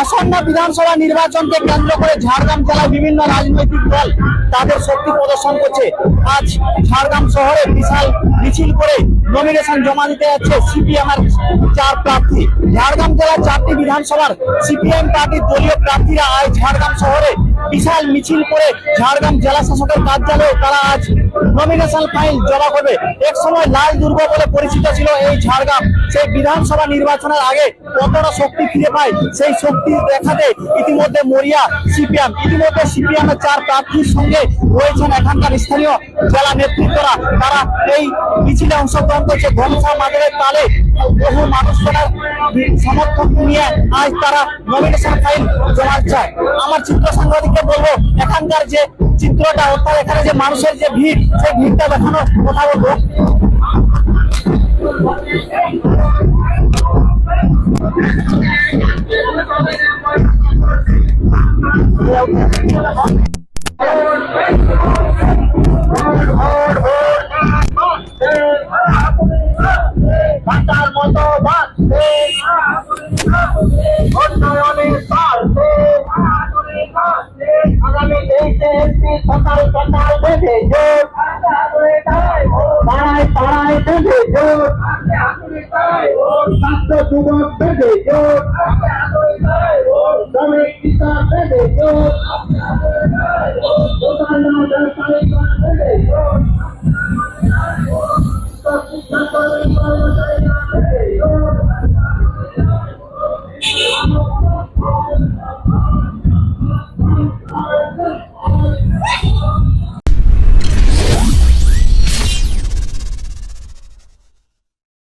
আসন্ন বিধানসভা নির্বাচনকে কেন্দ্র করে ঝাড়গ্রাম জেলায় বিভিন্ন রাজনৈতিক দল তাদের শক্তি প্রদর্শন করছে। আজ ঝাড়গ্রাম শহরে বিশাল মিছিল করে নমিনেশন জমা দিতে যাচ্ছে সিপিএম এর 4 প্রার্থী। ঝাড়গ্রাম জেলার 4টি বিধানসভার সিপিএম পার্টির দলীয় প্রার্থীরা আজ ঝাড়গ্রাম শহরে বিশাল মিছিল করে ঝাড়গ্রাম জেলা শাসকের কার্যালয়ে তারা আজ নমিনেশন ফাইল জমা করবে। এক সময় লাল দুর্গ বলে পরিচিত ছিল এই ঝাড়গ্রাম। সেই বিধানসভা নির্বাচনের আগে কতটা শক্তি ফিরে পায় সেই শক্তি দেখাতে ইতিমধ্যে মরিয়া সিপিএম। ইতিমধ্যে সিপিএম এর 4 প্রার্থীর সঙ্গে রয়েছেন এখানকার স্থানীয় জেলা নেতৃত্বরা। তারা এই মিছিলে অংশগ্রহণ করছে। ঘনসা মাদলের তালে বহু মানুষজনের সমর্থন নিয়ে আজ তারা নমিনেশন ফাইল জমা চায়। আমার চিত্র সাংবাদিককে বলবো এখানকার যে চিত্রটা, অর্থাৎ এখানে যে মানুষের যে ভিড়, সেই ভিড়টা দেখানোর কথা বলবো।